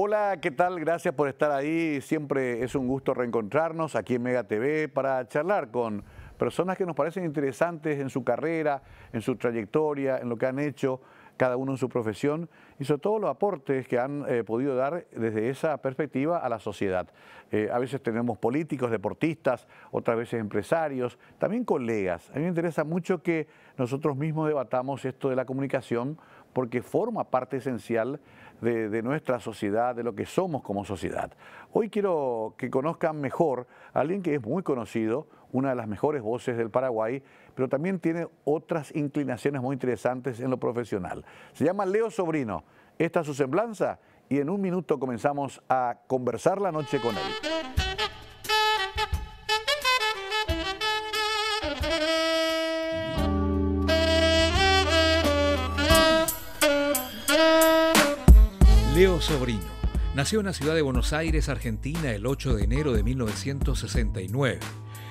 Hola, ¿qué tal? Gracias por estar ahí. Siempre es un gusto reencontrarnos aquí en Mega TV para charlar con personas que nos parecen interesantes en su carrera, en su trayectoria, en lo que han hecho cada uno en su profesión y sobre todo los aportes que han podido dar desde esa perspectiva a la sociedad. A veces tenemos políticos, deportistas, otras veces empresarios, también colegas. A mí me interesa mucho que nosotros mismos debatamos esto de la comunicación porque forma parte esencial de nuestra sociedad, de lo que somos como sociedad. Hoy quiero que conozcan mejor a alguien que es muy conocido, una de las mejores voces del Paraguay, pero también tiene otras inclinaciones muy interesantes en lo profesional. Se llama Leo Sobrino. Esta es su semblanza y en un minuto comenzamos a conversar la noche con él. Leo Sobrino nació en la ciudad de Buenos Aires, Argentina, el 8 de enero de 1969.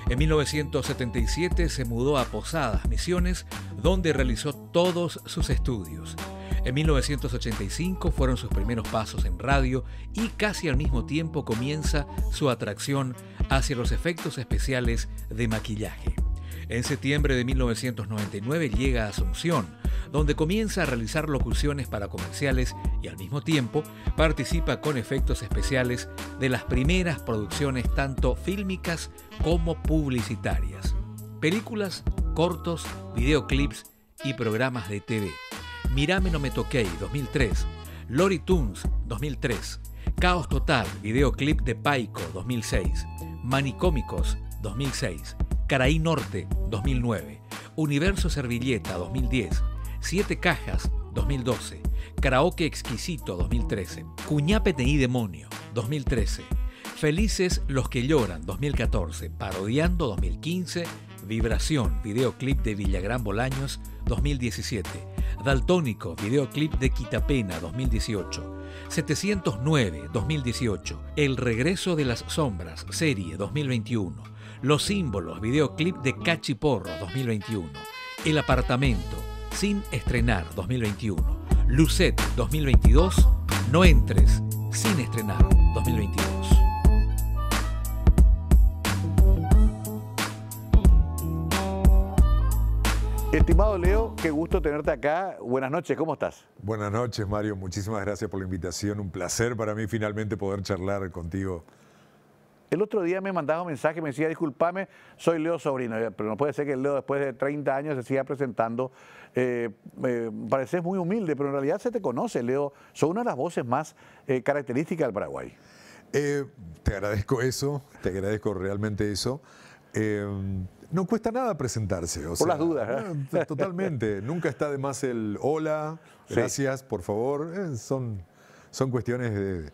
En 1977 se mudó a Posadas, Misiones, donde realizó todos sus estudios. En 1985 fueron sus primeros pasos en radio y casi al mismo tiempo comienza su atracción hacia los efectos especiales de maquillaje. En septiembre de 1999 llega a Asunción, donde comienza a realizar locuciones para comerciales y al mismo tiempo participa con efectos especiales de las primeras producciones tanto fílmicas como publicitarias. Películas, cortos, videoclips y programas de TV. Mirame no me toqué, 2003. Looney Tunes, 2003. Caos Total, videoclip de Paico, 2006. Manicómicos, 2006. Caraí Norte, 2009. Universo Servilleta, 2010. Siete Cajas, 2012. Karaoke Exquisito, 2013. Cuñape Tení Demonio, 2013. Felices los que lloran, 2014. Parodiando, 2015. Vibración, videoclip de Villagrán Bolaños, 2017. Daltónico, videoclip de Quitapena, 2018. 709, 2018. El regreso de las sombras, serie, 2021. Los símbolos, videoclip de Cachiporro, 2021. El apartamento, sin estrenar, 2021. Lucet, 2022. No entres, sin estrenar, 2022. Estimado Leo, qué gusto tenerte acá. Buenas noches, ¿cómo estás? Buenas noches, Mario. Muchísimas gracias por la invitación. Un placer para mí finalmente poder charlar contigo. El otro día me mandaba un mensaje, me decía, discúlpame, soy Leo Sobrino, pero no puede ser que el Leo después de 30 años se siga presentando. Pareces muy humilde, pero en realidad se te conoce, Leo. Sos una de las voces más características del Paraguay. Te agradezco eso, te agradezco realmente eso. No cuesta nada presentarse. Por las dudas, ¿eh? Totalmente. Nunca está de más el hola, gracias, sí, por favor. Son cuestiones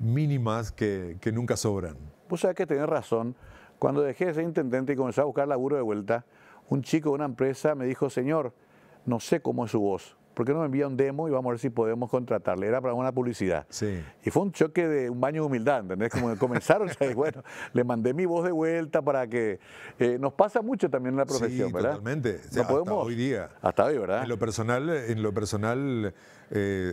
mínimas que nunca sobran. Vos sabés que tenés razón. Cuando dejé de ser intendente y comencé a buscar laburo de vuelta, un chico de una empresa me dijo, señor, no sé cómo es su voz. ¿Por qué no me envía un demo y vamos a ver si podemos contratarle? Era para una publicidad. Sí. Y fue un choque de un baño de humildad, ¿entendés? Como comenzaron, y bueno, le mandé mi voz de vuelta para que... nos pasa mucho también en la profesión, sí, ¿verdad? Totalmente. No podemos, hasta hoy día. Hasta hoy, ¿verdad? En lo personal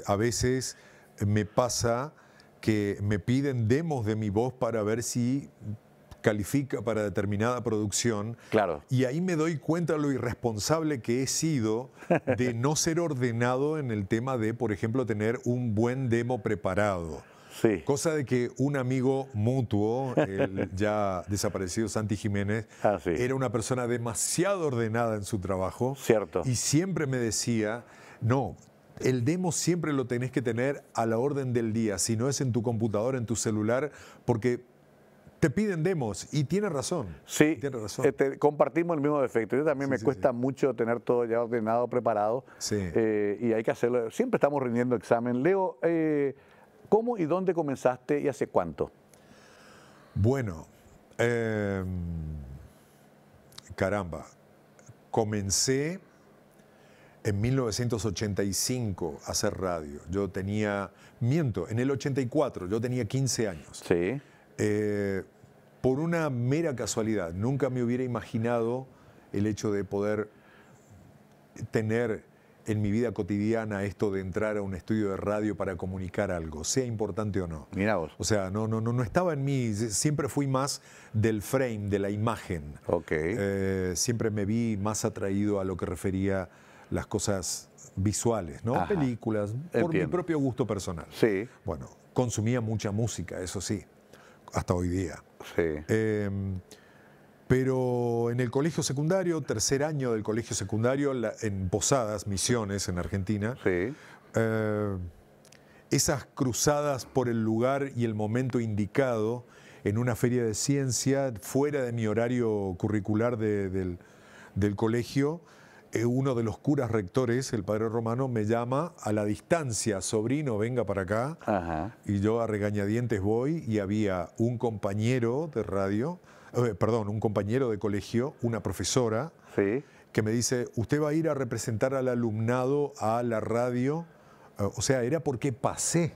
a veces me pasa que me piden demos de mi voz para ver si califica para determinada producción. Claro. Y ahí me doy cuenta de lo irresponsable que he sido de no ser ordenado en el tema de, por ejemplo, tener un buen demo preparado. Sí. Cosa de que un amigo mutuo, el ya desaparecido Santi Jiménez, sí, era una persona demasiado ordenada en su trabajo. Cierto. Y siempre me decía, no, el demo siempre lo tenés que tener a la orden del día, si no es en tu computadora, en tu celular, porque te piden demos y tiene razón. Sí, tiene razón. Compartimos el mismo defecto. Yo también me cuesta mucho tener todo ya ordenado, preparado. Sí. Y hay que hacerlo. Siempre estamos rindiendo examen. Leo, ¿cómo y dónde comenzaste y hace cuánto? Bueno, caramba, comencé en 1985 a hacer radio. Yo tenía, en el 84, yo tenía 15 años. Sí. Por una mera casualidad, nunca me hubiera imaginado el hecho de poder tener en mi vida cotidiana esto de entrar a un estudio de radio para comunicar algo, sea importante o no. Mira vos. O sea, no estaba en mí, siempre fui más del frame, de la imagen. Ok. Siempre me vi más atraído a lo que refería las cosas visuales, ¿no? Ajá. Películas, por mi Entiendo. propio gusto personal. Sí, Bueno, consumía mucha música, eso sí, hasta hoy día. sí. Pero en el colegio secundario, tercer año del colegio secundario, en Posadas, Misiones, en Argentina, Sí. esas cruzadas por el lugar y el momento indicado en una feria de ciencia, fuera de mi horario curricular del colegio, uno de los curas rectores, el padre Romano, me llama a la distancia: sobrino, venga para acá. Ajá. Y yo a regañadientes voy, y había un compañero de radio, un compañero de colegio, una profesora, Sí. que me dice: usted va a ir a representar al alumnado a la radio. O sea, era porque pasé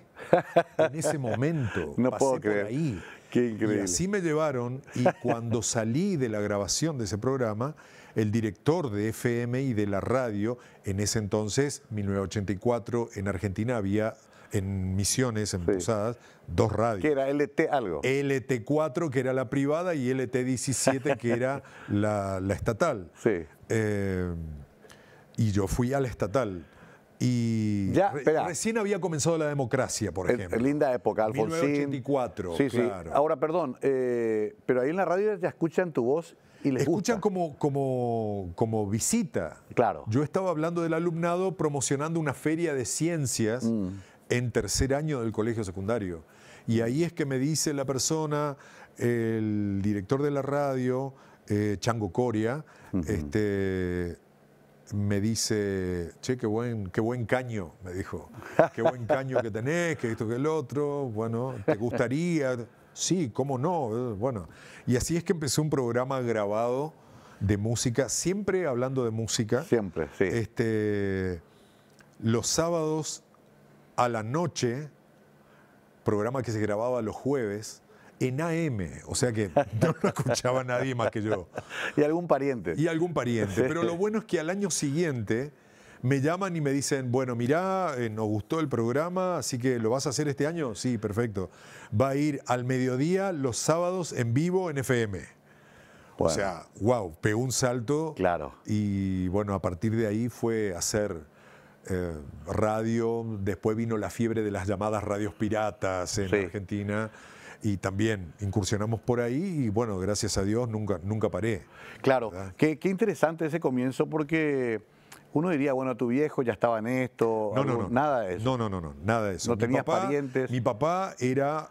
en ese momento. No pasé puedo por creer. ahí. Qué Y increíble. así me llevaron, y cuando salí de la grabación de ese programa, el director de FM y de la radio, en ese entonces, 1984, en Argentina había, en Misiones, en Sí. Posadas, dos radios. ¿Qué era? LT algo. LT4, que era la privada, y LT17, que era la estatal. Sí. Y yo fui a la estatal. Y Ya, espera. recién había comenzado la democracia, por ejemplo. Linda época, Alfonsín. 1984, Sí, sí. claro. Ahora, perdón, pero ahí en la radio ya escuchan tu voz y les Escuchan gusta. como visita. Claro. Yo estaba hablando del alumnado promocionando una feria de ciencias en tercer año del colegio secundario. Y ahí es que me dice la persona, el director de la radio, Chango Coria, me dice: che, qué buen caño, me dijo. Qué buen caño que tenés, que esto, que el otro. Bueno, ¿te gustaría? Sí, ¿cómo no? Bueno, y así es que empecé un programa grabado de música, siempre hablando de música. Siempre, sí. Los sábados a la noche, programa que se grababa los jueves, en AM, o sea que no lo escuchaba nadie más que yo. ¿Y algún pariente? Y algún pariente. Sí. Pero lo bueno es que al año siguiente me llaman y me dicen: bueno, mirá, nos gustó el programa, así que ¿lo vas a hacer este año? Sí, perfecto. Va a ir al mediodía los sábados en vivo en FM. O Bueno. sea, wow, pegó un salto. Claro. Y bueno, a partir de ahí fue hacer radio. Después vino la fiebre de las llamadas radios piratas en Sí. Argentina. Y también incursionamos por ahí, y bueno, gracias a Dios nunca paré. Claro, ¿Verdad? qué interesante ese comienzo, porque uno diría, bueno, tu viejo ya estaba en esto, No. nada de eso. No, nada de eso. No tenías parientes. Mi papá era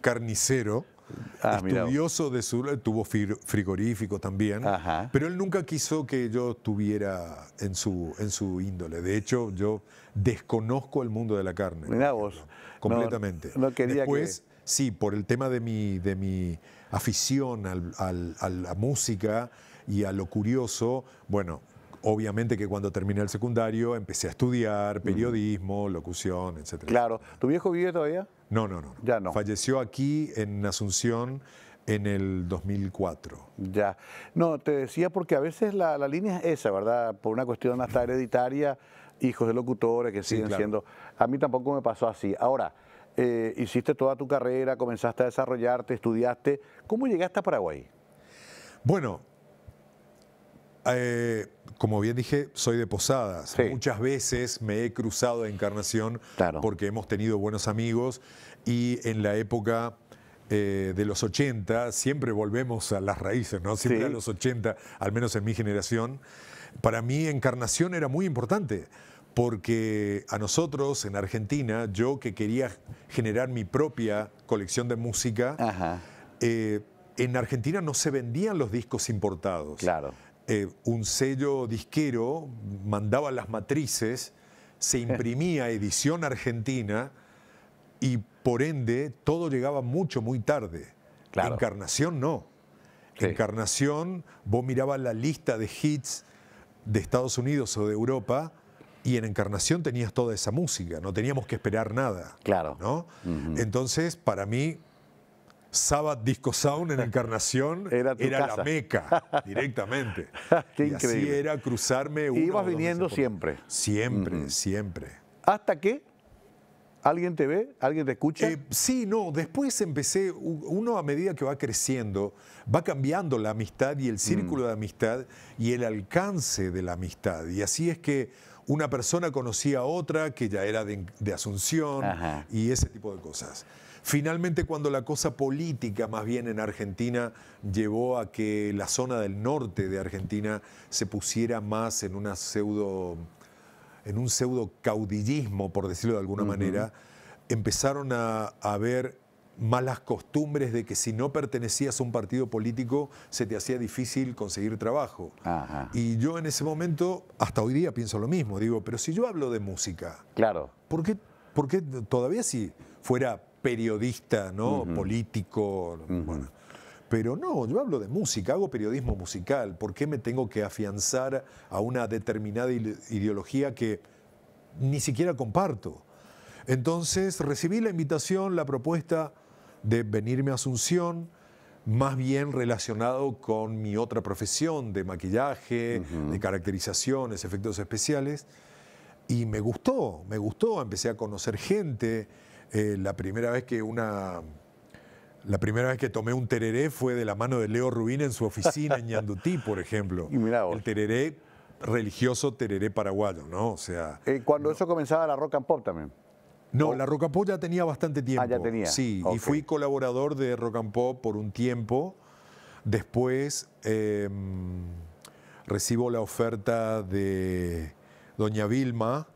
carnicero, Mira vos. estudioso tuvo frigorífico también, Ajá. pero él nunca quiso que yo tuviera en su índole. De hecho, yo desconozco el mundo de la carne. Mirá por vos. ejemplo, completamente. No quería Después, sí, por el tema de mi afición a la música y a lo curioso, bueno, obviamente que cuando terminé el secundario empecé a estudiar periodismo, locución, etc. Claro. ¿Tu viejo vive todavía? No. Ya no. Falleció aquí en Asunción en el 2004. Ya. No, te decía porque a veces la línea es esa, ¿verdad? Por una cuestión hasta hereditaria, hijos de locutores que Sí, siguen claro. siendo... A mí tampoco me pasó así. Ahora, hiciste toda tu carrera, comenzaste a desarrollarte, estudiaste. ¿Cómo llegaste a Paraguay? Bueno, como bien dije, soy de Posadas. Sí. Muchas veces me he cruzado de Encarnación, Claro. porque hemos tenido buenos amigos, y en la época de los 80, siempre volvemos a las raíces, ¿no? Siempre Sí. a los 80, al menos en mi generación. Para mí Encarnación era muy importante, porque a nosotros en Argentina, yo que quería generar mi propia colección de música, Ajá. en Argentina no se vendían los discos importados. Claro. Un sello disquero mandaba las matrices, se imprimía edición argentina, y por ende todo llegaba muy tarde. Claro. Encarnación no. Sí. Encarnación, vos mirabas la lista de hits de Estados Unidos o de Europa, y en Encarnación tenías toda esa música, no teníamos que esperar nada. Claro. ¿No? Entonces, para mí, Sabbath Disco Sound en Encarnación Era tu casa. la meca, directamente. Qué y así increíble. era cruzarme uno Ibas o dos viniendo veces por- siempre. Siempre, siempre. ¿Hasta que alguien te ve? ¿Alguien te escucha? Sí, no, después empecé, uno a medida que va creciendo, va cambiando la amistad y el círculo de amistad y el alcance de la amistad. Y así es que una persona conocía a otra que ya era de Asunción Ajá. y ese tipo de cosas. Finalmente, cuando la cosa política, más bien en Argentina, llevó a que la zona del norte de Argentina se pusiera más en un pseudo caudillismo, por decirlo de alguna manera, empezaron a ver malas costumbres de que si no pertenecías a un partido político se te hacía difícil conseguir trabajo. Ajá. Y yo en ese momento, hasta hoy día pienso lo mismo, digo, pero si yo hablo de música, Claro. ¿por qué todavía si fuera periodista, ¿no? Político? Bueno, pero no, yo hablo de música, hago periodismo musical. ¿Por qué me tengo que afianzar a una determinada ideología que ni siquiera comparto? Entonces recibí la invitación, la propuesta de venirme a Asunción, más bien relacionado con mi otra profesión de maquillaje, de caracterizaciones, efectos especiales. Y me gustó, empecé a conocer gente. La primera vez que tomé un tereré fue de la mano de Leo Rubín en su oficina en Ñandutí, por ejemplo. Y mirá vos. El tereré religioso, tereré paraguayo, ¿no? O sea, Cuando eso comenzaba la rock and pop también. no, la Rock and Pop ya tenía bastante tiempo. Ah, ya tenía. Sí, Ok. y fui colaborador de Rock and Pop por un tiempo. Después recibo la oferta de doña Vilma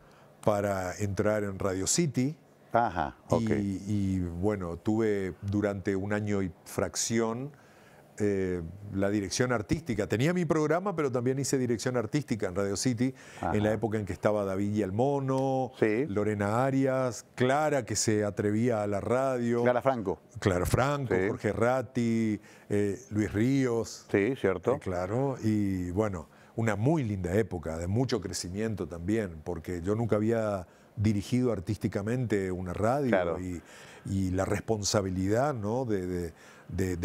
para entrar en Radio City. Ajá, ok. Y bueno, tuve durante un año y fracción la dirección artística. Tenía mi programa, pero también hice dirección artística en Radio City, en la época en que estaba David y el Mono, Sí. Lorena Arias, Clara, que se atrevía a la radio. Clara Franco. Clara Franco, Sí. Jorge Ratti, Luis Ríos. Sí, cierto. Claro, y bueno, una muy linda época, de mucho crecimiento también, porque yo nunca había dirigido artísticamente una radio Claro. y la responsabilidad, ¿no? de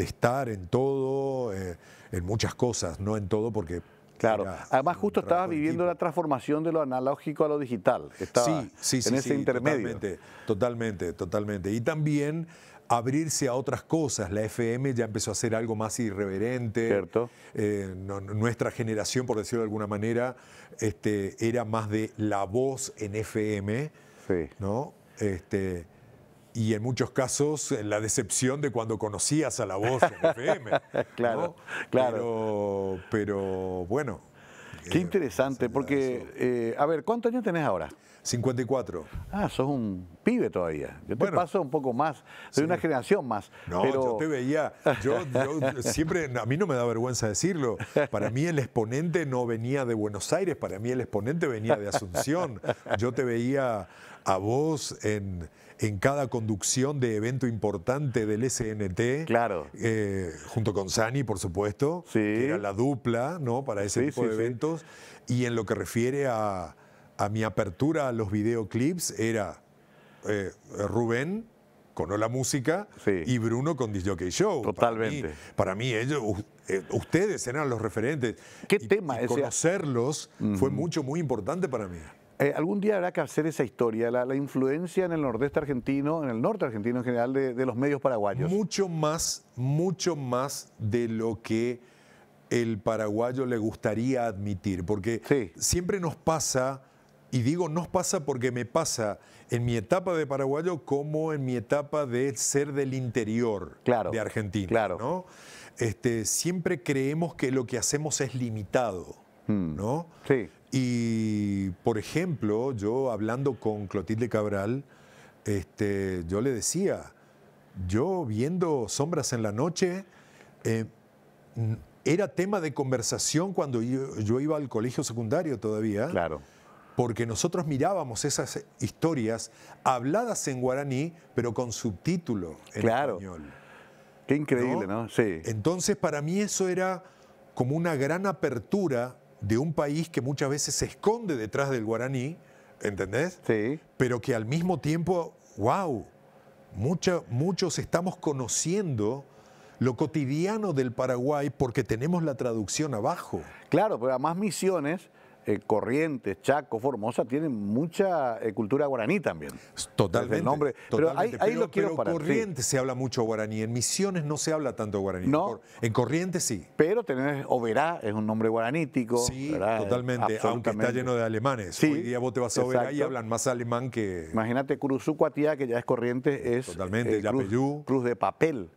estar en todo, en muchas cosas, no en todo porque... Claro. era Además, un justo estabas trabajo en viviendo equipo. la transformación de lo analógico a lo digital. Estaba Sí, en ese intermedio. Totalmente. Y también abrirse a otras cosas. La FM ya empezó a ser algo más irreverente. Cierto. Nuestra generación, por decirlo de alguna manera, era más de la voz en FM, Sí. ¿no? Y en muchos casos la decepción de cuando conocías a la voz en FM. Claro, ¿no? claro. Pero bueno. Qué interesante, porque, a ver, ¿cuántos años tenés ahora? 54. Ah, sos un pibe todavía. Yo te Bueno. paso un poco más, soy una generación más. No, pero... yo te veía, yo siempre, a mí no me da vergüenza decirlo, para mí el exponente no venía de Buenos Aires, para mí el exponente venía de Asunción. Yo te veía a vos en cada conducción de evento importante del SNT, Claro. junto con Sani, por supuesto, Sí. que era la dupla, ¿no? Para ese Sí, tipo sí, de sí. eventos. Y en lo que refiere a mi apertura a los videoclips, era Rubén con Hola Música Sí. y Bruno con Disc Jockey Show. Totalmente. Para mí ellos, ustedes eran los referentes. ¿Qué Y- tema y ese? conocerlos fue muy importante para mí. Algún día habrá que hacer esa historia, la influencia en el nordeste argentino, en el norte argentino en general, de los medios paraguayos. Mucho más de lo que el paraguayo le gustaría admitir, porque Sí. siempre nos pasa, y digo nos pasa porque me pasa en mi etapa de paraguayo como en mi etapa de ser del interior Claro, de Argentina. claro. ¿no? Siempre creemos que lo que hacemos es limitado, ¿no? Sí. Y, por ejemplo, yo hablando con Clotilde Cabral, yo le decía, yo viendo Sombras en la Noche, era tema de conversación cuando yo iba al colegio secundario todavía, Claro. porque nosotros mirábamos esas historias habladas en guaraní, pero con subtítulo en Claro. español. Qué increíble, ¿no? Sí. Entonces, para mí eso era como una gran apertura de un país que muchas veces se esconde detrás del guaraní, ¿entendés? Sí. Pero que al mismo tiempo, wow, muchos estamos conociendo lo cotidiano del Paraguay porque tenemos la traducción abajo. Claro, pero además Misiones, Corrientes, Chaco, Formosa tienen mucha cultura guaraní también. Totalmente. El nombre. Totalmente. Pero ahí lo quiero pero parar. Corrientes Sí. se habla mucho guaraní, en Misiones no se habla tanto guaraní. No. En Corrientes sí. Pero tenés Oberá, es un nombre guaranítico. Sí, ¿verdad? totalmente, aunque está lleno de alemanes. Sí, Hoy día vos te vas a Oberá y exacto. hablan más alemán que... Imagínate, Curuzú Cuatía, que ya es Corrientes, es Totalmente, Yapeyú. cruz de papel.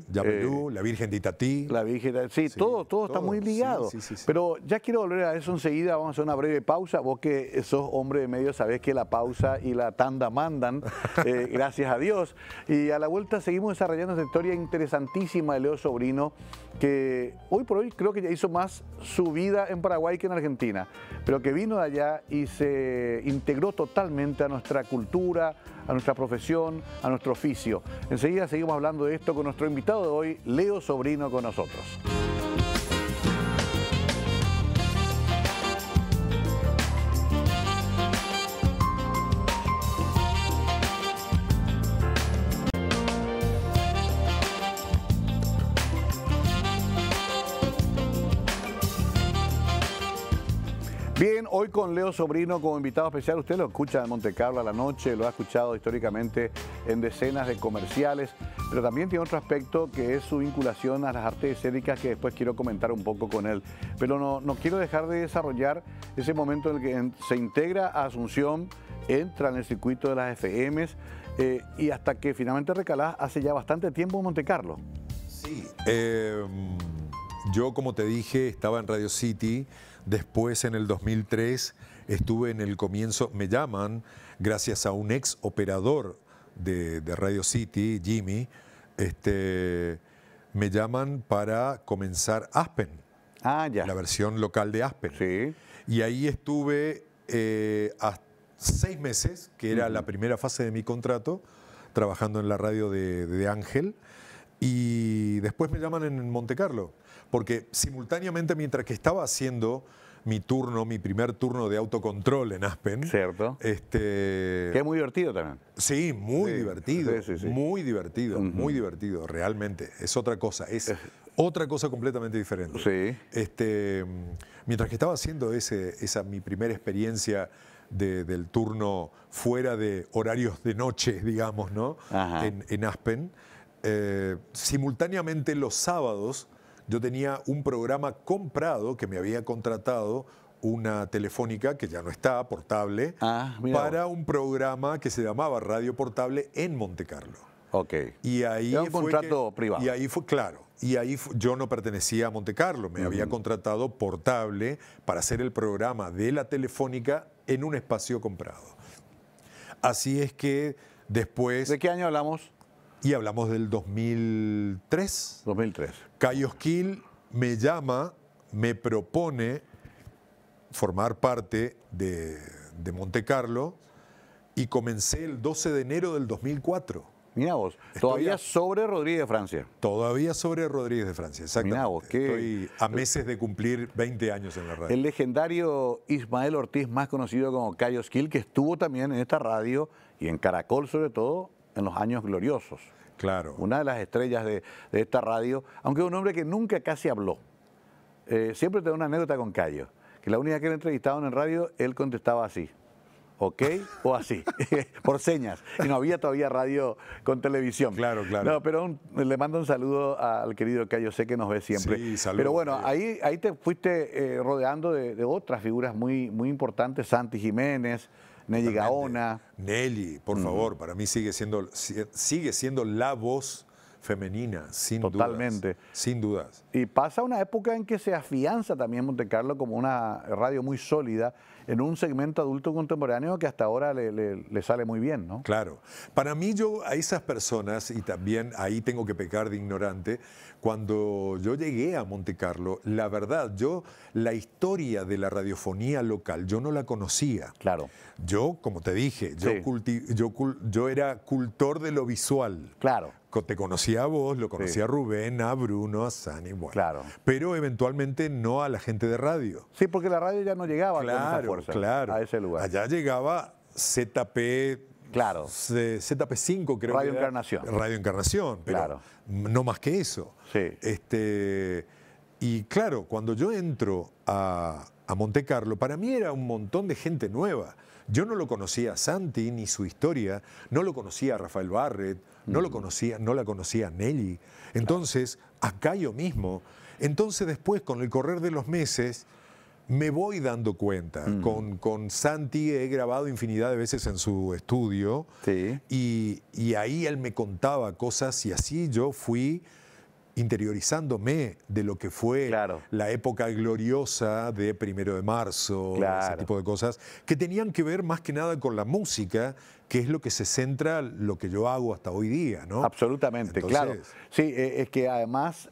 Yapeyú, la Virgen de Itatí. La Virgen, sí, todo está muy ligado. Sí. Pero ya quiero volver a eso enseguida, vamos a hacer una breve pausa. Vos que sos hombre de medio sabés que la pausa y la tanda mandan, gracias a Dios. Y a la vuelta seguimos desarrollando esta historia interesantísima de Leo Sobrino, que hoy por hoy creo que ya hizo más su vida en Paraguay que en Argentina, pero que vino de allá y se integró totalmente a nuestra cultura, a nuestra profesión, a nuestro oficio. Enseguida seguimos hablando de esto con nuestro invitado de hoy, Leo Sobrino, con nosotros. Bien, hoy con Leo Sobrino como invitado especial. Usted lo escucha en Monte Carlo a la noche, lo ha escuchado históricamente en decenas de comerciales, pero también tiene otro aspecto que es su vinculación a las artes escénicas, que después quiero comentar un poco con él. Pero no quiero dejar de desarrollar ese momento en el que se integra a Asunción, entra en el circuito de las FMs y hasta que finalmente recalás hace ya bastante tiempo en Monte Carlo. Sí. Yo, como te dije, estaba en Radio City. Después, en el 2003, estuve en el comienzo, me llaman, gracias a un ex operador de Radio City, Jimmy, me llaman para comenzar Aspen, la versión local de Aspen. Sí. Y ahí estuve hasta 6 meses, que era la primera fase de mi contrato, trabajando en la radio de Ángel, y después me llaman en Monte Carlo. Porque simultáneamente, mientras que estaba haciendo mi primer turno de autocontrol en Aspen. Cierto. Que es muy divertido también. Sí, muy divertido. Sí. Muy divertido, muy divertido, realmente. Es otra cosa, es otra cosa completamente diferente. Sí. Mientras que estaba haciendo esa mi primera experiencia del turno fuera de horarios de noche, digamos, ¿no? En Aspen, simultáneamente los sábados yo tenía un programa comprado que me había contratado una telefónica que ya no está, portable, para un programa que se llamaba Radio Portable en Monte Carlo. Ok. Y ahí era un contrato privado. Y ahí fue, claro, yo no pertenecía a Monte Carlo, me había contratado portable para hacer el programa de la telefónica en un espacio comprado. Así es que después... ¿De qué año hablamos? Y hablamos del 2003. 2003. Cayo Esquil me llama, me propone formar parte de Monte Carlo y comencé el 12 de enero del 2004. Mirá vos, todavía sobre Rodríguez de Francia. Todavía sobre Rodríguez de Francia, exactamente. Mirá vos, estoy a meses de cumplir 20 años en la radio. El legendario Ismael Ortiz, más conocido como Cayo Esquil, que estuvo también en esta radio y en Caracol sobre todo, en los años gloriosos. Claro. Una de las estrellas de esta radio, aunque es un hombre que nunca casi habló. Siempre tengo una anécdota con Cayo, que la única que le entrevistaban en radio, él contestaba así, ¿ok? O así, por señas. Y no había todavía radio con televisión. Claro. No, pero le mando un saludo al querido Cayo, sé que nos ve siempre. Sí, saludos. Pero bueno, ahí te fuiste rodeando de otras figuras muy importantes, Santi Jiménez, Nelly Gaona. Nelly, por favor, para mí sigue siendo la voz femenina, sin dudas. Totalmente. Sin dudas. Y pasa una época en que se afianza también Monte Carlo como una radio muy sólida en un segmento adulto contemporáneo que hasta ahora le sale muy bien, ¿no? Claro. Para mí, yo a esas personas, y también ahí tengo que pecar de ignorante, cuando yo llegué a Monte Carlo, la verdad, la historia de la radiofonía local, yo no la conocía. Claro. Yo, como te dije, Sí. yo era cultor de lo visual. Claro. Te conocía a vos, lo conocía Sí. a Rubén, a Bruno, a Sani, bueno. Claro. Pero eventualmente no a la gente de radio. Sí, porque la radio ya no llegaba con esa fuerza Claro. a ese lugar. Allá llegaba ZP Claro. ZP5 creo Radio que era. Encarnación. Radio Encarnación, pero Claro. no más que eso. Sí. Y claro, cuando yo entro a Monte Carlo, para mí era un montón de gente nueva. Yo no lo conocía a Santi ni su historia, no lo conocía a Rafael Barret, no la conocía a Nelly. Entonces, a Cayo mismo. Entonces después, con el correr de los meses, me voy dando cuenta. Con Santi he grabado infinidad de veces en su estudio, Sí. y ahí él me contaba cosas y así yo fui interiorizándome de lo que fue Claro. la época gloriosa de 1 de marzo, Claro. ese tipo de cosas, que tenían que ver más que nada con la música, que es lo que se centra, lo que yo hago hasta hoy día, ¿no? Absolutamente, Entonces, claro. Sí, es que además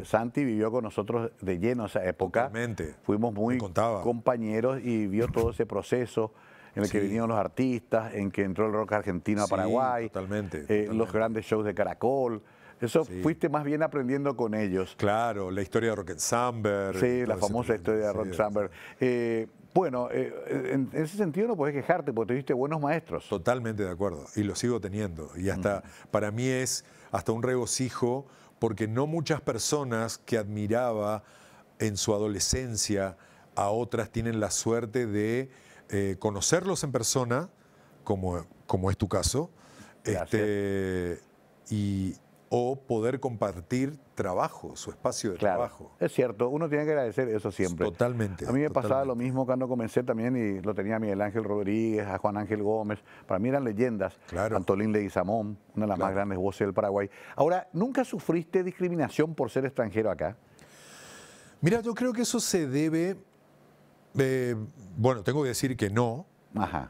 Santi vivió con nosotros de lleno esa época. Totalmente. Fuimos muy Me contaba. compañeros y vio todo ese proceso en el que Sí. vinieron los artistas, en que entró el rock argentino a Sí, Paraguay, totalmente, los totalmente. grandes shows de Caracol. Eso Sí. fuiste más bien aprendiendo con ellos. Claro, la historia de Rock Ensemble. Sí, todo la ese famosa tipo historia de sí, Rock Samber. Bueno, en ese sentido no puedes quejarte porque tuviste buenos maestros. Totalmente de acuerdo, y lo sigo teniendo. Y hasta para mí es hasta un regocijo, porque no muchas personas que admiraba en su adolescencia a otras tienen la suerte de conocerlos en persona, como es tu caso, Gracias. o poder compartir trabajo, su espacio de Claro, trabajo. es cierto, uno tiene que agradecer eso siempre. Totalmente. A mí me pasaba lo totalmente. mismo cuando comencé también y lo tenía a Miguel Ángel Rodríguez, a Juan Ángel Gómez. Para mí eran leyendas. Claro. Antolín Leguizamón, una de las más Claro. grandes voces del Paraguay. Ahora, ¿nunca sufriste discriminación por ser extranjero acá? Mira, yo creo que eso se debe, bueno, tengo que decir que no. Ajá.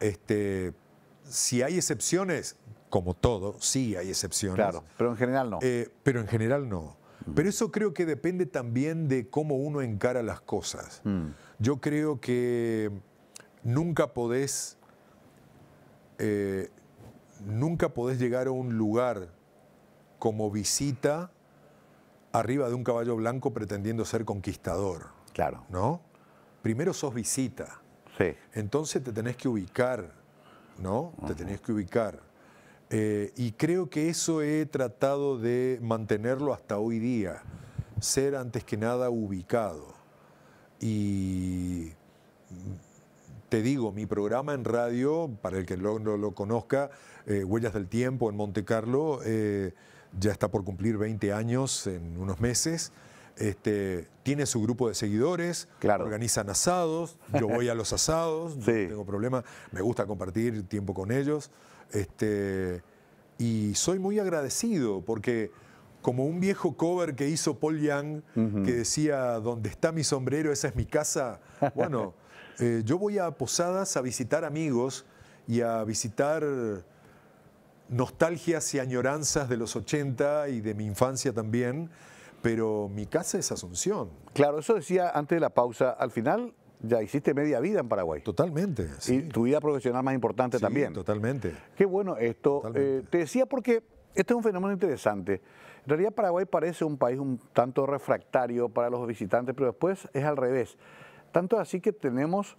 Si hay excepciones, como todo, sí hay excepciones. Claro, pero en general no. Pero en general no. Pero eso creo que depende también de cómo uno encara las cosas. Yo creo que nunca podés llegar a un lugar como visita arriba de un caballo blanco pretendiendo ser conquistador, Claro, ¿no? Primero sos visita, sí. entonces te tenés que ubicar, ¿no? Te tenés que ubicar. Y creo que eso he tratado de mantenerlo hasta hoy día, ser antes que nada ubicado. Y te digo, mi programa en radio, para el que no lo conozca, Huellas del Tiempo en Monte Carlo, ya está por cumplir 20 años en unos meses. Tiene su grupo de seguidores, Claro. organizan asados, yo voy a los asados, no Sí. tengo problema, me gusta compartir tiempo con ellos. Y soy muy agradecido porque como un viejo cover que hizo Paul Young, que decía, donde está mi sombrero, esa es mi casa. Bueno, yo voy a posadas a visitar amigos y a visitar nostalgias y añoranzas de los 80 y de mi infancia también, pero mi casa es Asunción. Claro, eso decía antes de la pausa. Al final ya hiciste media vida en Paraguay. Totalmente. Y Sí, tu vida profesional más importante sí, también. totalmente. Qué bueno esto. Totalmente. Te decía porque este es un fenómeno interesante. En realidad Paraguay parece un país un tanto refractario para los visitantes, pero después es al revés. Tanto así que tenemos,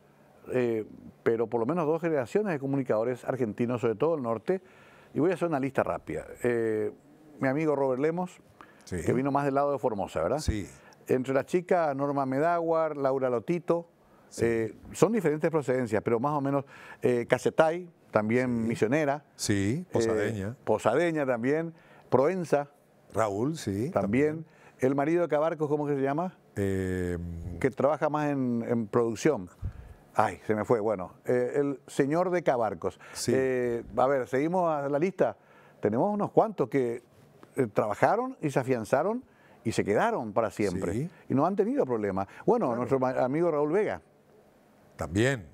pero por lo menos 2 generaciones de comunicadores argentinos, sobre todo el norte. Y voy a hacer una lista rápida. Mi amigo Robert Lemos, Sí. que vino más del lado de Formosa, ¿verdad? Sí. Entre las chicas, Norma Medáguar, Laura Lotito. Son diferentes procedencias, pero más o menos Casetay, también misionera. Sí, posadeña. Posadeña también. Proenza Raúl, sí. también. El marido de Cabarcos, ¿cómo que se llama? Que trabaja más en producción. Ay, se me fue. Bueno, el señor de Cabarcos. Sí. A ver, seguimos a la lista. Tenemos unos cuantos que trabajaron y se afianzaron y se quedaron para siempre. Sí. Y no han tenido problemas. Bueno, Claro. nuestro amigo Raúl Vega. También.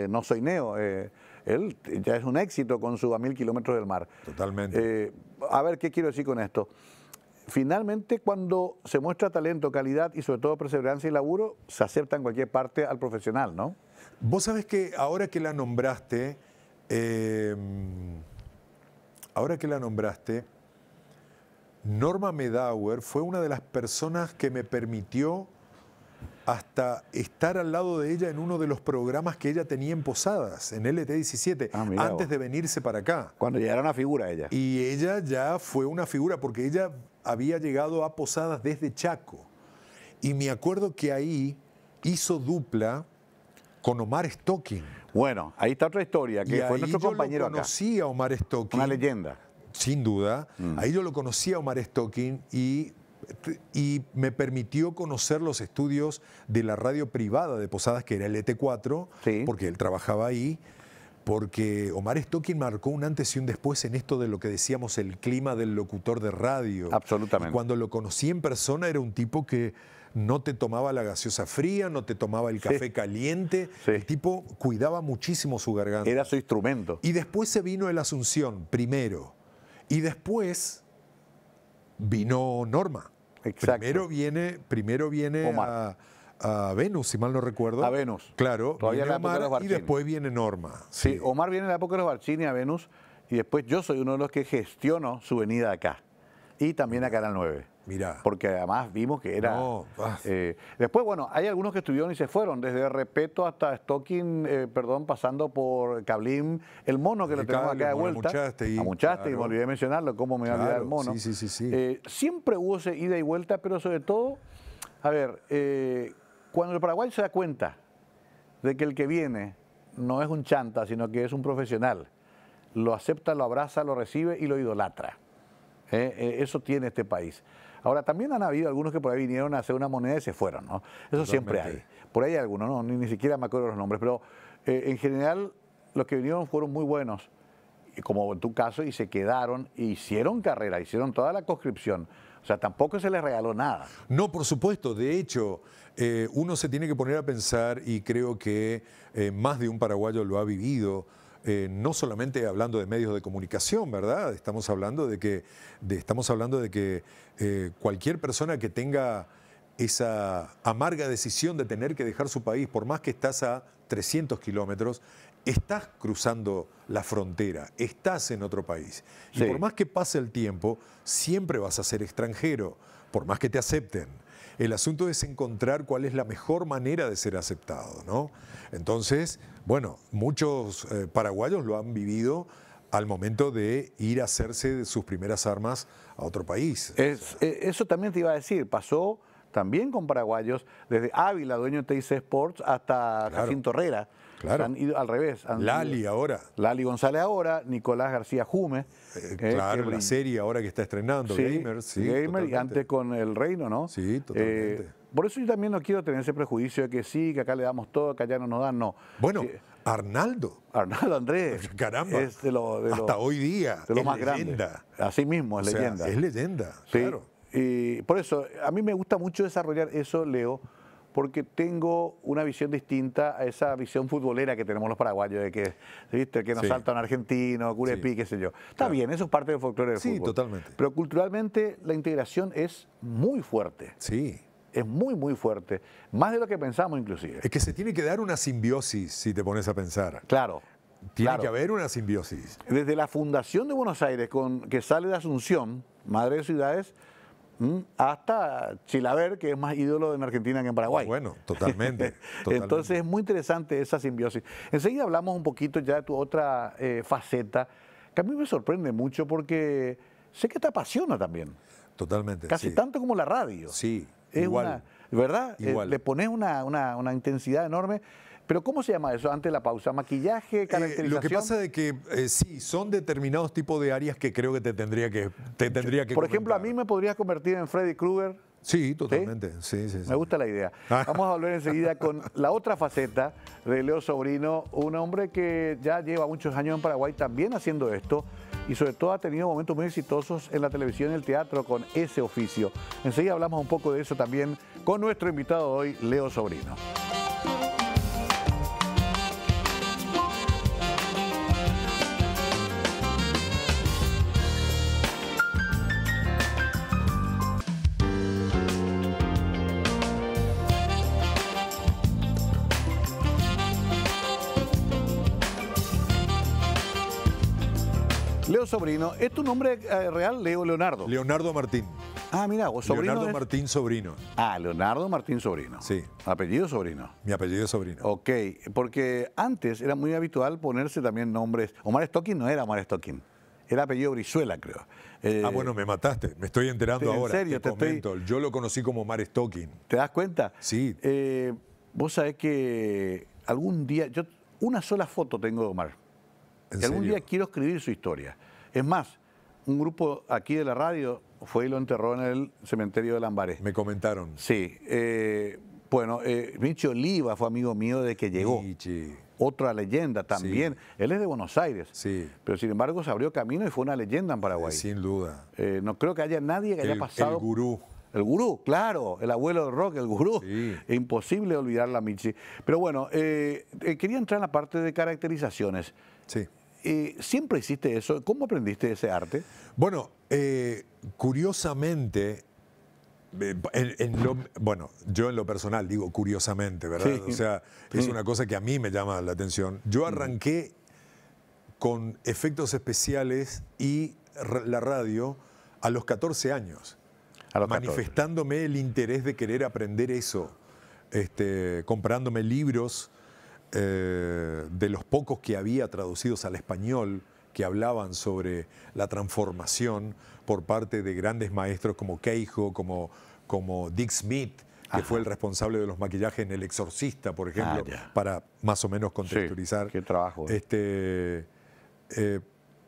No soy neo. Él ya es un éxito con su A 1000 kilómetros del mar. Totalmente. A ver, ¿qué quiero decir con esto? Finalmente, cuando se muestra talento, calidad y sobre todo perseverancia y laburo, se acepta en cualquier parte al profesional, ¿no? Vos sabés que ahora que la nombraste, Norma Medáuer fue una de las personas que me permitió hasta estar al lado de ella en uno de los programas que ella tenía en Posadas, en LT17, antes de venirse para acá. Cuando ya era una figura ella. Y ella ya fue una figura, porque ella había llegado a Posadas desde Chaco. Y me acuerdo que ahí hizo dupla con Omar Stocking. Bueno, ahí está otra historia, que fue nuestro compañero acá. Yo lo conocí a Omar Stocking. Una leyenda. Sin duda. Ahí yo lo conocí a Omar Stocking y me permitió conocer los estudios de la radio privada de Posadas, que era el ET4, sí, porque él trabajaba ahí, porque Omar Stocking marcó un antes y un después en esto de lo que decíamos el clima del locutor de radio. Absolutamente. Y cuando lo conocí en persona era un tipo que no te tomaba la gaseosa fría, no te tomaba el café caliente. Sí. El tipo cuidaba muchísimo su garganta. Era su instrumento. Y después se vino el Asunción, primero. Y después vino Norma. Exacto. Primero viene a Venus, si mal no recuerdo. A Venus. Claro, todavía viene en la época de los Omar y Barcini. después viene Norma. Sí, Omar viene en la época de los Barcini a Venus y después yo soy uno de los que gestiono su venida acá. Y también a Canal 9. Mirá. Porque además vimos que era... No, después, bueno, hay algunos que estuvieron y se fueron, desde Repeto hasta Stocking, pasando por Cablín, el mono que lo tenemos acá de vuelta. A Muchaste, y me olvidé mencionarlo, cómo me voy a olvidar el mono. Sí. Siempre hubo esa ida y vuelta, pero sobre todo, a ver, cuando el paraguayo se da cuenta de que el que viene no es un chanta, sino que es un profesional, lo acepta, lo abraza, lo recibe y lo idolatra. Eso tiene este país. Ahora, también han habido algunos que por ahí vinieron a hacer una moneda y se fueron, ¿no? Eso siempre hay. Por ahí hay algunos, ¿no? Ni siquiera me acuerdo los nombres, pero en general los que vinieron fueron muy buenos, como en tu caso, y se quedaron, e hicieron carrera, hicieron toda la conscripción. O sea, tampoco se les regaló nada. No, por supuesto. De hecho, uno se tiene que poner a pensar, y creo que más de un paraguayo lo ha vivido, no solamente hablando de medios de comunicación, ¿verdad? Estamos hablando de que cualquier persona que tenga esa amarga decisión de tener que dejar su país, por más que estás a 300 kilómetros, estás cruzando la frontera, estás en otro país. Y por más que pase el tiempo, siempre vas a ser extranjero, por más que te acepten. El asunto es encontrar cuál es la mejor manera de ser aceptado, ¿no? Entonces, bueno, muchos paraguayos lo han vivido al momento de ir a hacerse de sus primeras armas a otro país. Eso también te iba a decir, pasó también con paraguayos, desde Ávila, dueño de TIC Sports, hasta Jacinto Herrera. Claro. Han ido al revés. Lali ahora. Lali González ahora, Nicolás García Jume. Claro, la serie ahora que está estrenando, Gamer. Sí, Gamer, totalmente. Y antes con El Reino, ¿no? Sí, totalmente. Por eso yo también no quiero tener ese prejuicio de que sí, que acá le damos todo, que allá no nos dan, no. Bueno, sí. Arnaldo Andrés. Caramba. Es hasta hoy día. De lo es más leyenda. Grande. Así mismo, es leyenda. Es leyenda, sí. Claro. Y por eso, a mí me gusta mucho desarrollar eso, Leo, porque tengo una visión distinta a esa visión futbolera que tenemos los paraguayos, de que, ¿viste? Que nos saltan argentinos, Curepí, qué sé yo. Está bien, eso es parte del folclore del fútbol. Sí, totalmente. Pero culturalmente la integración es muy fuerte. Sí. Es muy, muy fuerte. Más de lo que pensamos, inclusive. Es que se tiene que dar una simbiosis, si te pones a pensar. Claro. Tiene que haber una simbiosis. Desde la fundación de Buenos Aires, que sale de Asunción, madre de ciudades, hasta Chilaver, que es más ídolo en Argentina que en Paraguay. Bueno, totalmente. Entonces es muy interesante esa simbiosis. Enseguida hablamos un poquito ya de tu otra faceta, que a mí me sorprende mucho porque sé que te apasiona también. Totalmente. Casi tanto como la radio. Sí, es igual. ¿Verdad? Igual. Le pones una intensidad enorme. Pero ¿cómo se llama eso antes de la pausa? ¿Maquillaje, caracterización? Lo que pasa es que sí, son determinados tipos de áreas que creo que te tendría que Por ejemplo, a mí me podrías convertir en Freddy Krueger. Sí, totalmente. Sí. Me gusta la idea. Vamos a volver enseguida con la otra faceta de Leo Sobrino, un hombre que ya lleva muchos años en Paraguay también haciendo esto y sobre todo ha tenido momentos muy exitosos en la televisión y el teatro con ese oficio. Enseguida hablamos un poco de eso también con nuestro invitado hoy, Leo Sobrino. Leo Sobrino, ¿es tu nombre real, Leonardo? Leonardo Martín. Ah, mira, vos sobrino Leonardo es- Martín Sobrino. Ah, Leonardo Martín Sobrino. Sí. Apellido Sobrino. Mi apellido es Sobrino. Ok, porque antes era muy habitual ponerse también nombres. Omar Stocking no era Omar Stocking, era apellido Brizuela, creo. Ah, bueno, me mataste. Me estoy enterando ¿En ahora. serio? Te comento. Yo lo conocí como Omar Stocking. ¿Te das cuenta? Sí. Vos sabés que algún día, yo una sola foto tengo de Omar. ¿En Que algún serio? día quiero escribir su historia. Es más, un grupo aquí de la radio fue y lo enterró en el cementerio de Lambaré. Me comentaron. Sí. Bueno, Michi Oliva fue amigo mío desde que llegó. Michi. Otra leyenda también. Sí. Él es de Buenos Aires. Sí. Pero sin embargo se abrió camino y fue una leyenda en Paraguay. Sin duda. No creo que haya nadie que haya pasado. El gurú. El gurú, claro, el abuelo del rock, el gurú. Sí. Es imposible olvidar la Michi. Pero bueno, quería entrar en la parte de caracterizaciones. Sí. ¿Siempre hiciste eso? ¿Cómo aprendiste ese arte? Bueno, curiosamente, bueno, yo en lo personal digo curiosamente, ¿verdad? Sí. O sea, es una cosa que a mí me llama la atención. Yo arranqué con efectos especiales y la radio a los 14 años, A los 14. manifestándome el interés de querer aprender eso, comprándome libros de los pocos que había traducidos al español que hablaban sobre la transformación por parte de grandes maestros como Keijo, como Dick Smith, que fue el responsable de los maquillajes en El Exorcista, por ejemplo, ya. para más o menos contextualizar. Sí, qué trabajo.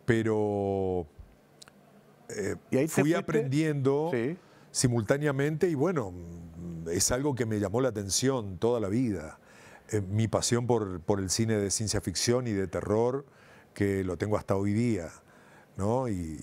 Pero ¿Y ahí te fui fuiste? aprendiendo Sí. simultáneamente y bueno, es algo que me llamó la atención toda la vida. Mi pasión por el cine de ciencia ficción y de terror, que lo tengo hasta hoy día, ¿no? Y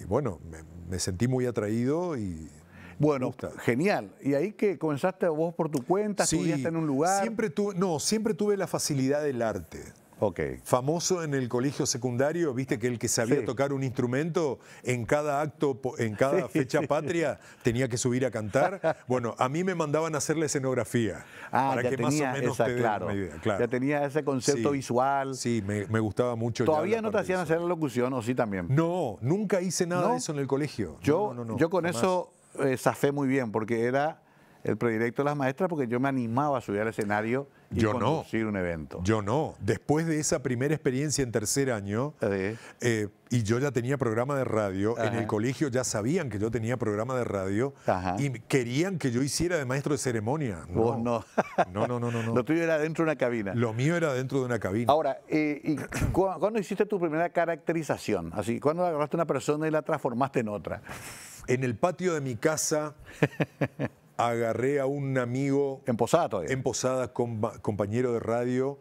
bueno, me sentí muy atraído y me Bueno, gusta. genial. ¿Y ahí que comenzaste vos por tu cuenta? ¿Estudiaste en un lugar? Siempre tuve la facilidad del arte. Ok. Famoso en el colegio secundario, viste que el que sabía Sí. tocar un instrumento en cada acto, en cada fecha patria, tenía que subir a cantar. Bueno, a mí me mandaban a hacer la escenografía. para Ya que más o tenía menos esa, te den claro. una idea. Claro. Ya tenía ese concepto Sí. visual. Sí, me gustaba mucho. ya ¿Todavía la no te parte hacían visual. hacer la locución o sí también? No, nunca hice nada ¿No? de eso en el colegio. Yo, No, yo con jamás. eso zafé muy bien, porque era el predilecto de las maestras, porque yo me animaba a subir al escenario y Yo no. conducir un evento. Yo no. Después de esa primera experiencia en tercer año, y yo ya tenía programa de radio, en Ajá. el colegio ya sabían que yo tenía programa de radio Ajá. y querían que yo hiciera de maestro de ceremonia. Vos no. No. Lo tuyo era dentro de una cabina. Lo mío era dentro de una cabina. Ahora, ¿cuándo hiciste tu primera caracterización? Así, ¿cuándo agarraste una persona y la transformaste en otra? En el patio de mi casa agarré a un amigo En Posada todavía. en Posada, compañero de radio,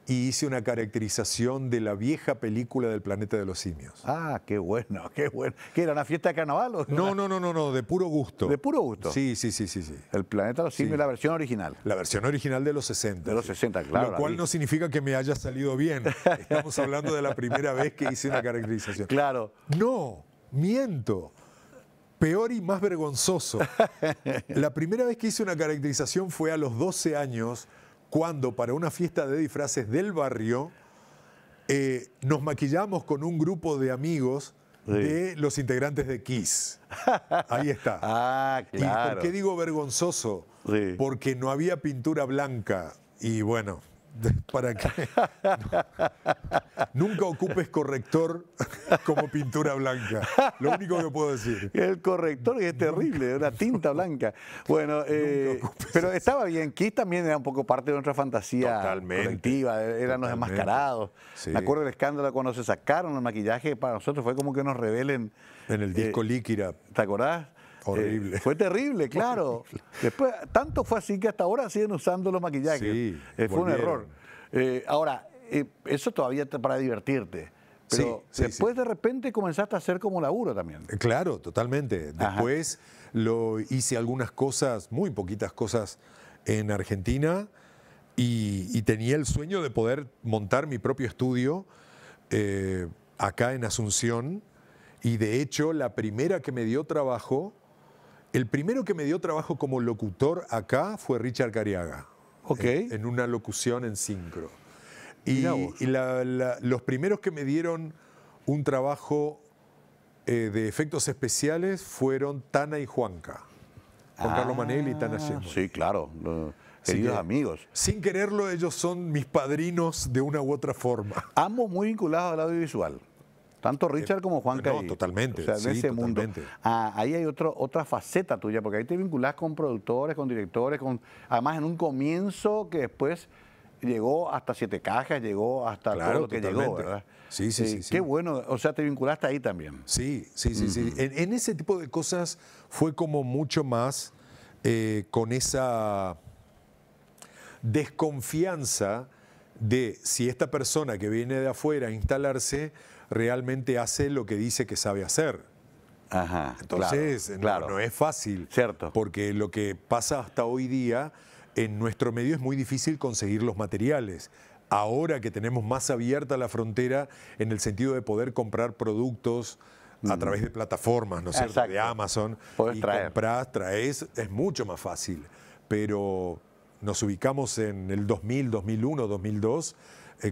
y hice una caracterización de la vieja película del Planeta de los Simios. Ah, qué bueno, qué bueno. ¿Qué era una fiesta de carnaval? O No, de puro gusto. ¿De puro gusto? Sí. El Planeta de los Simios, Sí. la versión original. La versión original de los 60. De los 60, claro, Lo la cual vi. no significa que me haya salido bien. Estamos hablando de la primera vez que hice una caracterización. Claro. No, miento. Peor y más vergonzoso. La primera vez que hice una caracterización fue a los 12 años, cuando para una fiesta de disfraces del barrio nos maquillamos con un grupo de amigos de los integrantes de Kiss. Ahí está. Ah, claro. ¿Y por qué digo vergonzoso? Sí. Porque no había pintura blanca. Y bueno, ¿para qué? Nunca ocupes corrector como pintura blanca. Lo único que puedo decir. El corrector es terrible, una tinta blanca. Bueno, ocupes pero estaba bien. Kiss también era un poco parte de nuestra fantasía Totalmente, colectiva, eran los totalmente. enmascarados. Sí. Me acuerdo del escándalo cuando se sacaron el maquillaje, para nosotros fue como que nos revelen. En el disco Líquira. ¿Te acordás? Horrible. Fue terrible, claro. Después, tanto fue así que hasta ahora siguen usando los maquillajes. Sí, fue un volvieron. error. Ahora, eso todavía para divertirte. Pero Sí, después de repente comenzaste a hacer como laburo también. Claro, totalmente. Ajá. Después lo hice algunas cosas, muy poquitas cosas en Argentina y tenía el sueño de poder montar mi propio estudio acá en Asunción y de hecho la primera que me dio trabajo, el primero que me dio trabajo como locutor acá fue Richard Cariaga. Ok. En una locución en sincro. Mirá vos. Y los primeros que me dieron un trabajo de efectos especiales fueron Tana y Juanca. Juan Carlos Manel y Tana Sheffield. Sí, claro. Queridos amigos. Sin quererlo, ellos son mis padrinos de una u otra forma. Ambos muy vinculados al audiovisual. Tanto Richard como Juanca. No, totalmente. O sea, en sí, ese totalmente. mundo. Ahí hay otra faceta tuya, porque ahí te vinculás con productores, con directores, además en un comienzo que después llegó hasta Siete Cajas, llegó hasta todo lo que llegó, ¿verdad? Sí. Qué bueno, o sea, te vinculaste ahí también. Sí. En ese tipo de cosas fue como mucho más con esa desconfianza de si esta persona que viene de afuera a instalarse realmente hace lo que dice que sabe hacer. Ajá, Entonces, claro. No es fácil. Cierto. Porque lo que pasa hasta hoy día, en nuestro medio es muy difícil conseguir los materiales. Ahora que tenemos más abierta la frontera en el sentido de poder comprar productos a través de plataformas, ¿no es cierto? Exacto. De Amazon. Podés y traer. comprás, traes, es mucho más fácil. Pero nos ubicamos en el 2000, 2001, 2002,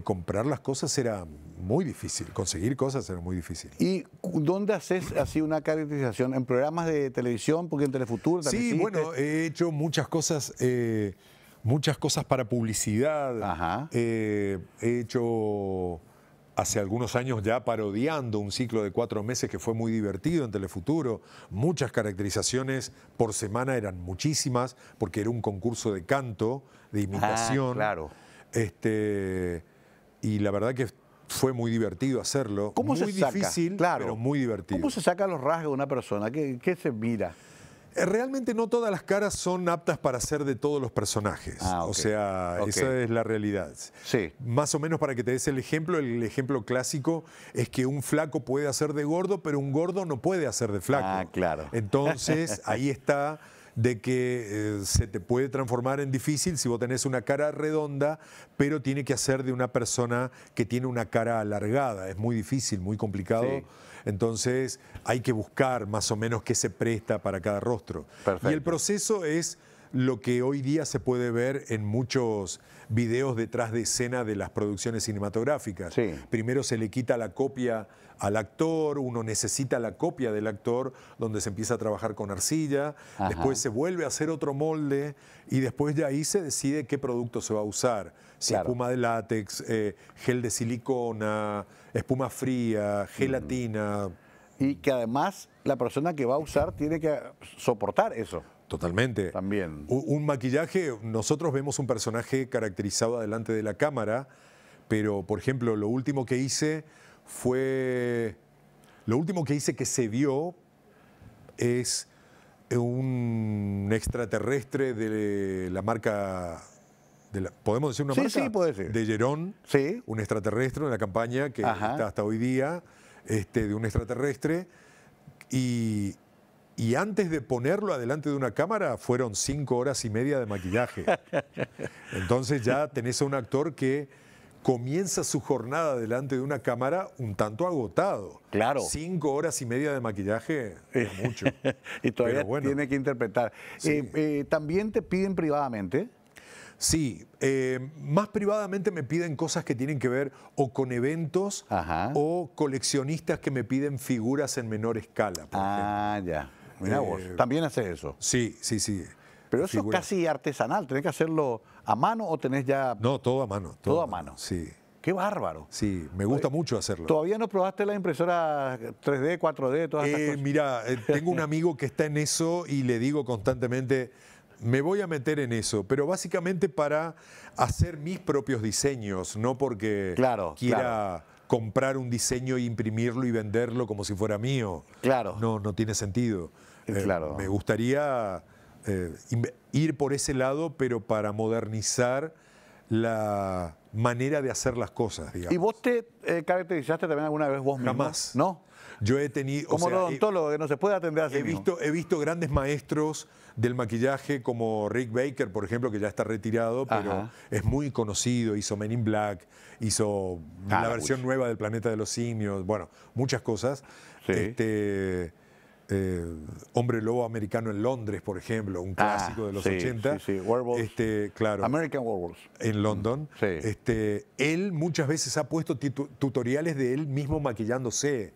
comprar las cosas era muy difícil, conseguir cosas era muy difícil. ¿Y dónde haces así una caracterización? ¿En programas de televisión? Porque en Telefuturo también Sí, hiciste. bueno, he hecho muchas cosas para publicidad. Ajá. He hecho hace algunos años ya parodiando un ciclo de 4 meses que fue muy divertido en Telefuturo. Muchas caracterizaciones por semana, eran muchísimas, porque era un concurso de canto, de imitación. Claro. Y la verdad que fue muy divertido hacerlo. ¿Cómo muy se saca? difícil, Claro. pero muy divertido. ¿Cómo se sacan los rasgos de una persona? ¿Qué se mira? Realmente no todas las caras son aptas para ser de todos los personajes. Ok. O sea, Ok. esa es la realidad. Sí. Más o menos para que te des el ejemplo clásico es que un flaco puede hacer de gordo, pero un gordo no puede hacer de flaco. Claro. Entonces, ahí está de que se te puede transformar en difícil si vos tenés una cara redonda, pero tiene que hacer de una persona que tiene una cara alargada. Es muy difícil, muy complicado. Sí. Entonces hay que buscar más o menos qué se presta para cada rostro. Perfecto. Y el proceso es lo que hoy día se puede ver en muchos videos detrás de escena de las producciones cinematográficas. Sí. Primero se le quita la copia al actor, uno necesita la copia del actor, donde se empieza a trabajar con arcilla, Ajá. después se vuelve a hacer otro molde y después de ahí se decide qué producto se va a usar. Si Claro. espuma de látex, gel de silicona, espuma fría, gelatina. Y que además la persona que va a usar tiene que soportar eso Totalmente. también. Un maquillaje, nosotros vemos un personaje caracterizado delante de la cámara, pero por ejemplo, lo último que hice que se vio es un extraterrestre de la marca, ¿podemos decir una marca? Sí, puede ser. De Gerón, Sí. un extraterrestre, una campaña que Ajá. está hasta hoy día, de un extraterrestre, y antes de ponerlo adelante de una cámara fueron 5 horas y media de maquillaje. Entonces ya tenés a un actor que comienza su jornada delante de una cámara un tanto agotado. Claro. 5 horas y media de maquillaje es mucho. Y todavía Pero bueno. tiene que interpretar. Sí. También te piden privadamente. Sí, más privadamente me piden cosas que tienen que ver o con eventos Ajá. o coleccionistas que me piden figuras en menor escala. Por ejemplo. Ya. Mira vos. También haces eso. Sí. Pero eso Figuras. es casi artesanal. ¿Tenés que hacerlo a mano o tenés ya...? No, todo a mano. Todo a mano. Sí, ¡Qué bárbaro! sí, me gusta mucho hacerlo. ¿Todavía no probaste la impresora 3D, 4D, todas estas cosas? Mira, tengo un amigo que está en eso y le digo constantemente, me voy a meter en eso, pero básicamente para hacer mis propios diseños, no porque Claro, quiera comprar un diseño e imprimirlo y venderlo como si fuera mío. Claro. No tiene sentido. Claro. Me gustaría ir por ese lado, pero para modernizar la manera de hacer las cosas, digamos. ¿Y vos te caracterizaste también alguna vez vos mismo? Jamás. ¿No? Yo he tenido... Como o sea, odontólogo, que no se puede atender a sí mismo. He visto grandes maestros del maquillaje como Rick Baker, por ejemplo, que ya está retirado, pero Ajá. es muy conocido, hizo Men in Black, hizo la la versión nueva del Planeta de los Simios, bueno, muchas cosas. Sí. Hombre Lobo Americano en Londres, por ejemplo, un clásico de los 80. Sí. Werewolves. Claro. American Werewolves. En London. Sí. Él muchas veces ha puesto tutoriales de él mismo maquillándose.